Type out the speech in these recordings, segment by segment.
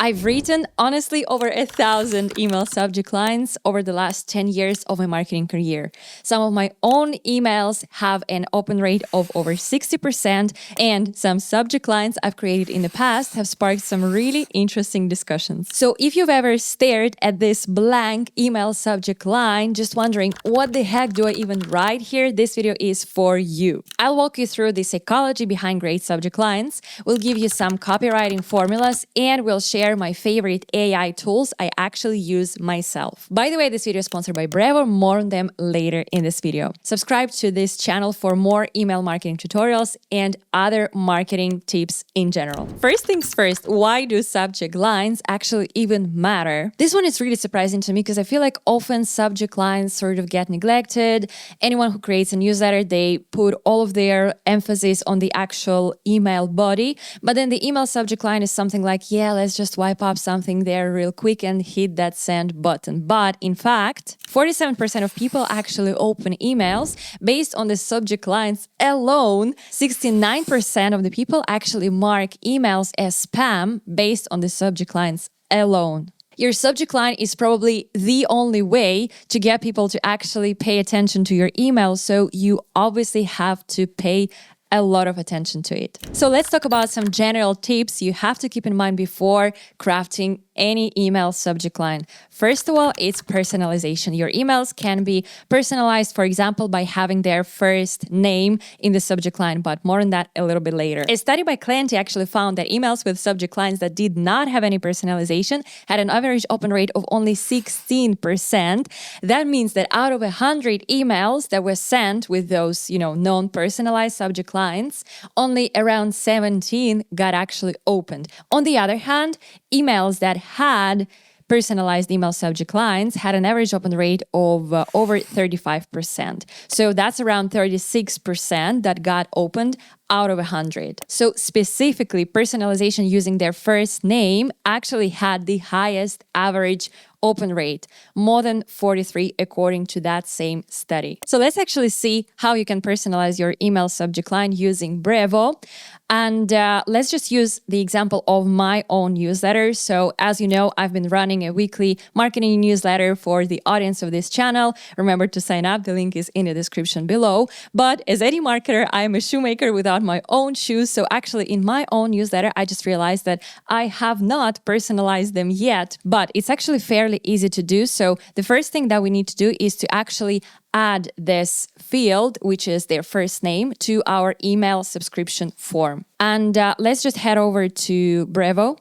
I've written, honestly, over 1,000 email subject lines over the last 10 years of my marketing career. Some of my own emails have an open rate of over 60%, and some subject lines I've created in the past have sparked some really interesting discussions. So if you've ever stared at this blank email subject line, just wondering, what the heck do I even write here? This video is for you. I'll walk you through the psychology behind great subject lines. We'll give you some copywriting formulas, and we'll share my favorite AI tools I actually use myself. By the way, this video is sponsored by Brevo. More on them later in this video. Subscribe to this channel for more email marketing tutorials and other marketing tips in general. First things first, why do subject lines actually even matter? This one is really surprising to me because I feel like often subject lines sort of get neglected. Anyone who creates a newsletter, they put all of their emphasis on the actual email body, but then the email subject line is something like, yeah, let's just wipe up something there real quick and hit that send button. But in fact, 47% of people actually open emails based on the subject lines alone. 69% of the people actually mark emails as spam based on the subject lines alone. Your subject line is probably the only way to get people to actually pay attention to your email, so you obviously have to pay a lot of attention to it. So let's talk about some general tips you have to keep in mind before crafting any email subject line. First of all, it's personalization. Your emails can be personalized, for example, by having their first name in the subject line, but more on that a little bit later. A study by Clanty actually found that emails with subject lines that did not have any personalization had an average open rate of only 16%. That means that out of 100 emails that were sent with those, non-personalized subject lines, only around 17 got actually opened. On the other hand, emails that had personalized email subject lines had an average open rate of over 35%. So that's around 36% that got opened out of 100. So specifically, personalization using their first name actually had the highest average open rate, more than 43 according to that same study. So let's actually see how you can personalize your email subject line using Brevo. And let's just use the example of my own newsletter. So as you know, I've been running a weekly marketing newsletter for the audience of this channel. Remember to sign up. The link is in the description below. But as any marketer, I am a shoemaker without my own shoes. So actually in my own newsletter, I just realized that I have not personalized them yet, but it's actually fairly easy to do. So the first thing that we need to do is to actually add this field, which is their first name, to our email subscription form. And let's just head over to Brevo.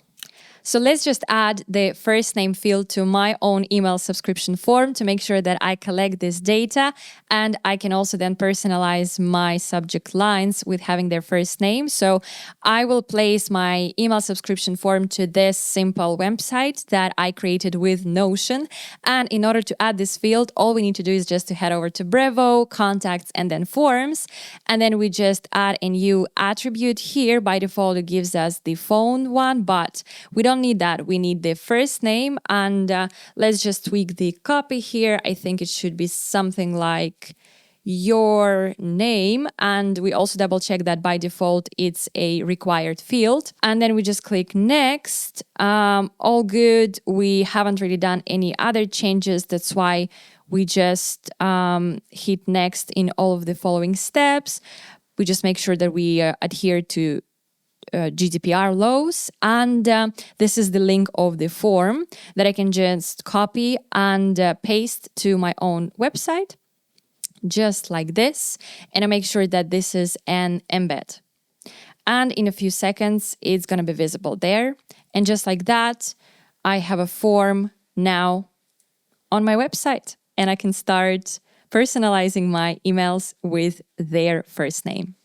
So let's just add the first name field to my own email subscription form to make sure that I collect this data, and I can also then personalize my subject lines with having their first name. So I will place my email subscription form to this simple website that I created with Notion. And in order to add this field, all we need to do is just to head over to Brevo, contacts, and then forms. And then we just add a new attribute here. By default, it gives us the phone one, but we don't need that. We need the first name, and let's just tweak the copy here. I think it should be something like your name, and we also double check that by default it's a required field, and then we just click next. All good. We haven't really done any other changes. That's why we just hit next in all of the following steps. We just make sure that we adhere to GDPR laws, and this is the link of the form that I can just copy and paste to my own website, just like this, and I make sure that this is an embed, and in a few seconds it's going to be visible there, and just like that I have a form now on my website, and I can start personalizing my emails with their first name.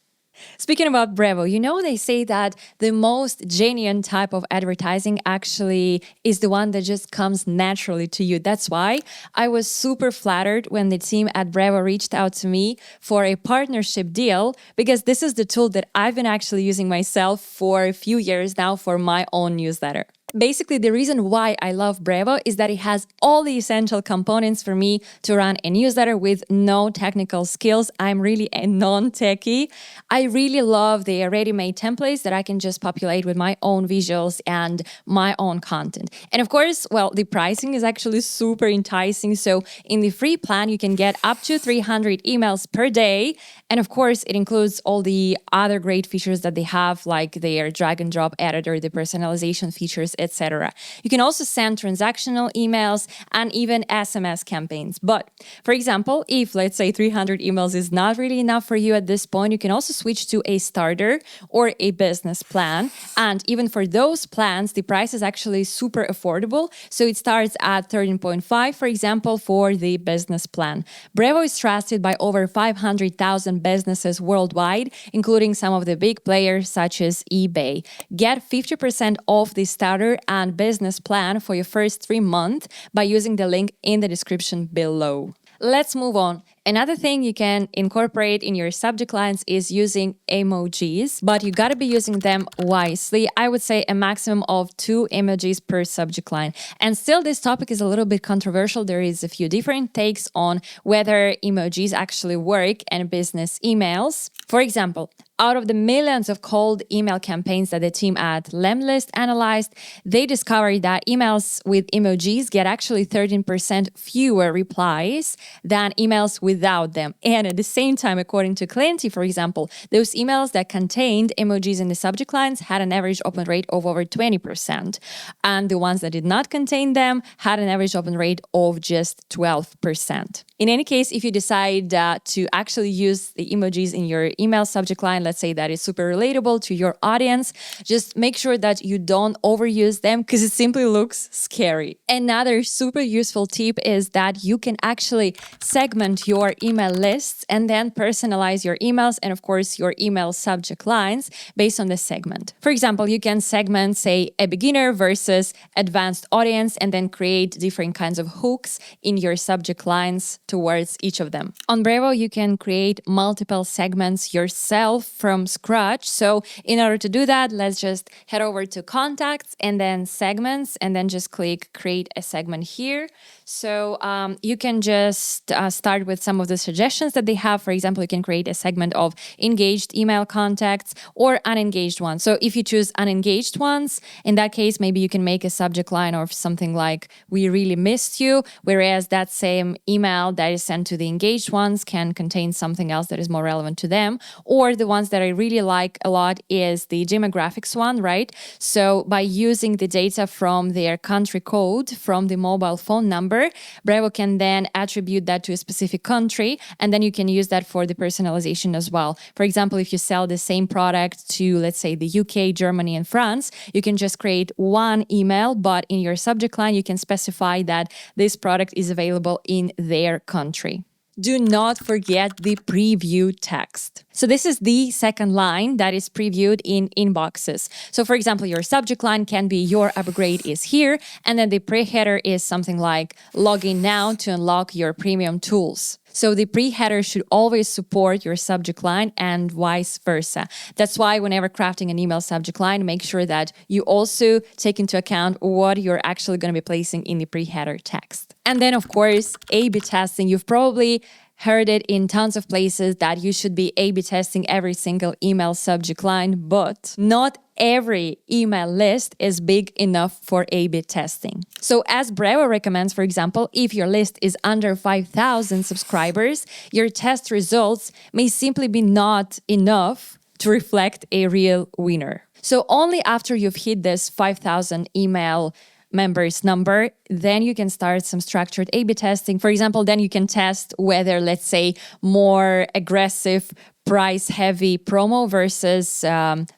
Speaking about Brevo, they say that the most genuine type of advertising actually is the one that just comes naturally to you. That's why I was super flattered when the team at Brevo reached out to me for a partnership deal, because this is the tool that I've been actually using myself for a few years now for my own newsletter. Basically, the reason why I love Brevo is that it has all the essential components for me to run a newsletter with no technical skills. I'm really a non-techie. I really love the ready-made templates that I can just populate with my own visuals and my own content. And of course, well, the pricing is actually super enticing. So in the free plan, you can get up to 300 emails per day. And of course, it includes all the other great features that they have, like their drag and drop editor, the personalization features, etc. You can also send transactional emails and even SMS campaigns. But for example, if let's say 300 emails is not really enough for you at this point, you can also switch to a starter or a business plan. And even for those plans, the price is actually super affordable. So it starts at 13.5, for example, for the business plan. Brevo is trusted by over 500,000 businesses worldwide, including some of the big players such as eBay. Get 50% off the starter and business plan for your first 3 months by using the link in the description below. Let's move on. Another thing you can incorporate in your subject lines is using emojis, but you gotta be using them wisely. I would say a maximum of 2 emojis per subject line. And still, this topic is a little bit controversial. There is a few different takes on whether emojis actually work in business emails. For example, out of the millions of cold email campaigns that the team at Lemlist analyzed, they discovered that emails with emojis get actually 13% fewer replies than emails without them. And at the same time, according to Clenty, for example, those emails that contained emojis in the subject lines had an average open rate of over 20%. And the ones that did not contain them had an average open rate of just 12%. In any case, if you decide to actually use the emojis in your email subject line, let's say that is super relatable to your audience, just make sure that you don't overuse them because it simply looks scary. Another super useful tip is that you can actually segment your email lists and then personalize your emails and of course your email subject lines based on the segment. For example, you can segment, say, a beginner versus advanced audience and then create different kinds of hooks in your subject lines towards each of them. On Brevo, you can create multiple segments yourself from scratch. So in order to do that, let's just head over to contacts and then segments and then just click create a segment here. So you can just start with some of the suggestions that they have. For example, you can create a segment of engaged email contacts or unengaged ones. So if you choose unengaged ones, in that case, maybe you can make a subject line of something like, we really missed you, whereas that same email that is sent to the engaged ones can contain something else that is more relevant to them. Or the ones that I really like a lot is the demographics one, right? So by using the data from their country code from the mobile phone number, Brevo can then attribute that to a specific country, and then you can use that for the personalization as well. For example, if you sell the same product to, let's say, the UK, Germany, and France, you can just create one email, but in your subject line, you can specify that this product is available in their country. Do not forget the preview text. So this is the second line that is previewed in inboxes. So for example, your subject line can be your upgrade is here, and then the pre-header is something like log in now to unlock your premium tools. So the pre-header should always support your subject line and vice versa. That's why whenever crafting an email subject line, make sure that you also take into account what you're actually going to be placing in the pre-header text. And then, of course, A/B testing. You've probably heard it in tons of places that you should be A/B testing every single email subject line, but not every email list is big enough for A/B testing. So as Brevo recommends, for example, if your list is under 5,000 subscribers, your test results may simply be not enough to reflect a real winner. So only after you've hit this 5,000 email members number, then you can start some structured A/B testing. For example, then you can test whether, let's say, more aggressive price-heavy promo versus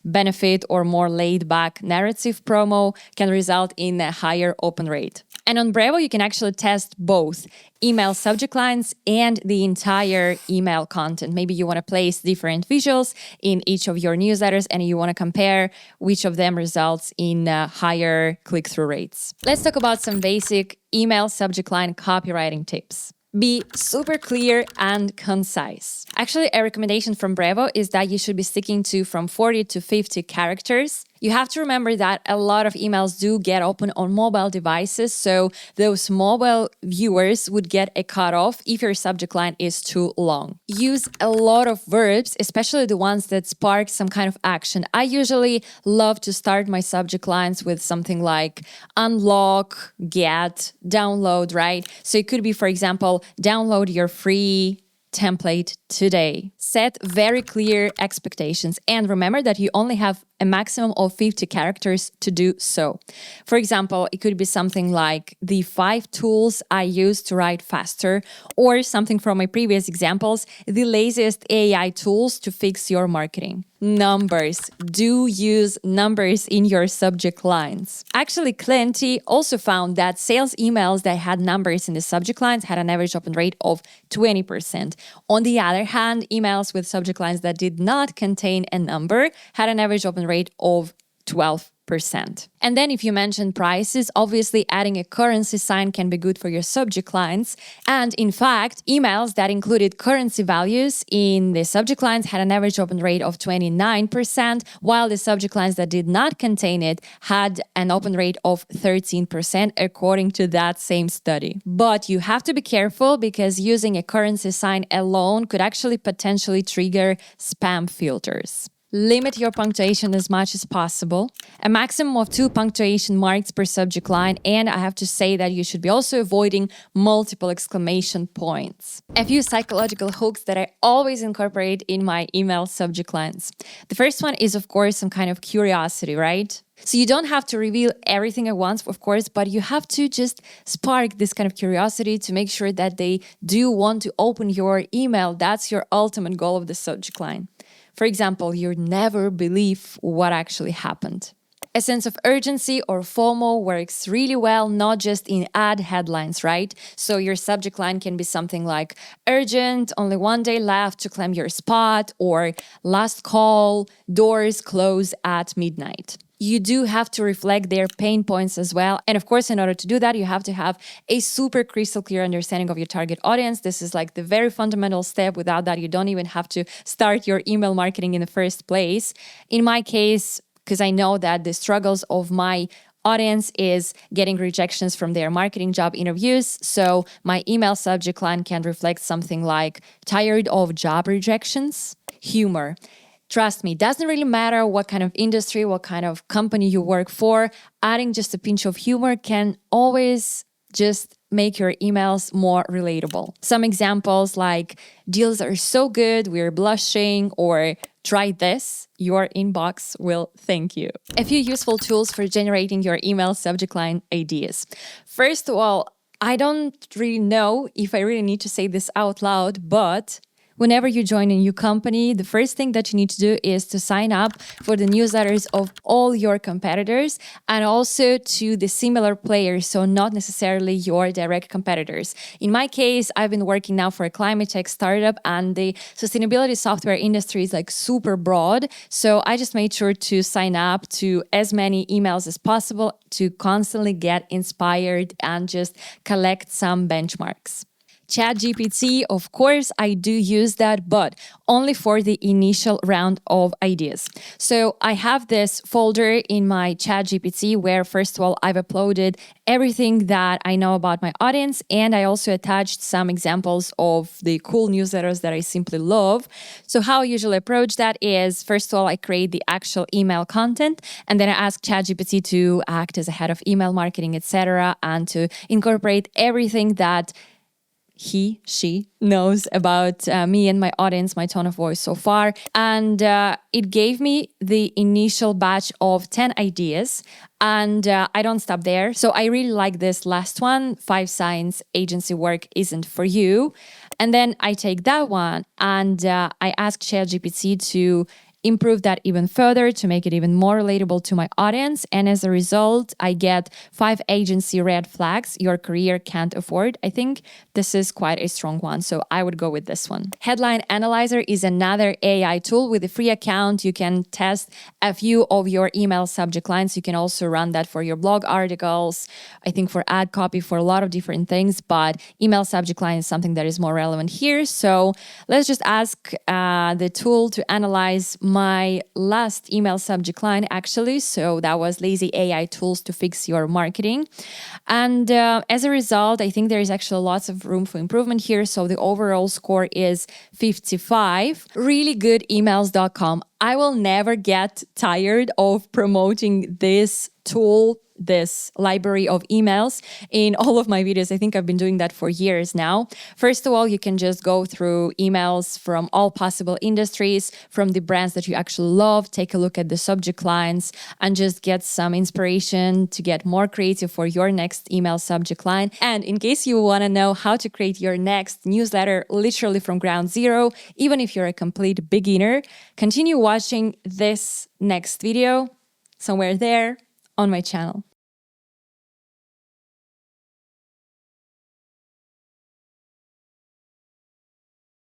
benefit or more laid-back narrative promo can result in a higher open rate. And on Brevo, you can actually test both email subject lines and the entire email content. Maybe you want to place different visuals in each of your newsletters and you want to compare which of them results in higher click-through rates. Let's talk about some basic email subject line copywriting tips. Be super clear and concise. Actually, a recommendation from Brevo is that you should be sticking to from 40 to 50 characters. You have to remember that a lot of emails do get open on mobile devices, so those mobile viewers would get a cutoff if your subject line is too long. Use a lot of verbs, especially the ones that spark some kind of action. I usually love to start my subject lines with something like unlock, get, download, right? So it could be, for example, download your free template today. Set very clear expectations and remember that you only have a maximum of 50 characters to do so. For example, it could be something like the 5 tools I use to write faster, or something from my previous examples, the laziest AI tools to fix your marketing. Numbers. Do use numbers in your subject lines. Actually, Clenty also found that sales emails that had numbers in the subject lines had an average open rate of 20%. On the other hand, emails with subject lines that did not contain a number had an average open rate of 12%. And then if you mention prices, obviously adding a currency sign can be good for your subject lines. And in fact, emails that included currency values in the subject lines had an average open rate of 29%, while the subject lines that did not contain it had an open rate of 13%, according to that same study. But you have to be careful because using a currency sign alone could actually potentially trigger spam filters. Limit your punctuation as much as possible. A maximum of 2 punctuation marks per subject line, and I have to say that you should be also avoiding multiple exclamation points. A few psychological hooks that I always incorporate in my email subject lines. The first one is, of course, some kind of curiosity, right? So you don't have to reveal everything at once, of course, but you have to just spark this kind of curiosity to make sure that they do want to open your email. That's your ultimate goal of the subject line. For example, you'll never believe what actually happened. A sense of urgency or FOMO works really well, not just in ad headlines, right? So your subject line can be something like urgent, only 1 day left to claim your spot, or last call, doors close at midnight. You do have to reflect their pain points as well. And of course, in order to do that, you have to have a super crystal clear understanding of your target audience. This is like the very fundamental step. Without that, you don't even have to start your email marketing in the first place. In my case, because I know that the struggles of my audience is getting rejections from their marketing job interviews. So my email subject line can reflect something like tired of job rejections, humor. Trust me, it doesn't really matter what kind of industry, what kind of company you work for. Adding just a pinch of humor can always just make your emails more relatable. Some examples like deals are so good, we're blushing, or try this, your inbox will thank you. A few useful tools for generating your email subject line ideas. First of all, I don't really know if I really need to say this out loud, but whenever you join a new company, the first thing that you need to do is to sign up for the newsletters of all your competitors and also to the similar players, so not necessarily your direct competitors. In my case, I've been working now for a climate tech startup and the sustainability software industry is like super broad. So I just made sure to sign up to as many emails as possible to constantly get inspired and just collect some benchmarks. ChatGPT, of course, I do use that, but only for the initial round of ideas. So I have this folder in my ChatGPT where, first of all, I've uploaded everything that I know about my audience, and I also attached some examples of the cool newsletters that I simply love. So how I usually approach that is, first of all, I create the actual email content, and then I ask ChatGPT to act as a head of email marketing, etc., and to incorporate everything that she knows about me and my audience, my tone of voice so far. And it gave me the initial batch of 10 ideas. And I don't stop there. So I really like this last one, 5 signs agency work isn't for you. And then I take that one and I ask ChatGPT to improve that even further to make it even more relatable to my audience. And as a result, I get 5 agency red flags your career can't afford. I think this is quite a strong one, so I would go with this one. Headline Analyzer is another AI tool. With a free account, you can test a few of your email subject lines. You can also run that for your blog articles, I think for ad copy, for a lot of different things, but email subject line is something that is more relevant here. So let's just ask the tool to analyze my last email subject line, actually. So that was lazy AI tools to fix your marketing. And as a result, I think there is actually lots of room for improvement here. So the overall score is 55. Reallygoodemails.com. I will never get tired of promoting this tool, this library of emails in all of my videos. I think I've been doing that for years now. First of all, you can just go through emails from all possible industries, from the brands that you actually love, take a look at the subject lines, and just get some inspiration to get more creative for your next email subject line. And in case you want to know how to create your next newsletter literally from ground zero, even if you're a complete beginner, continue watching this next video somewhere there on my channel.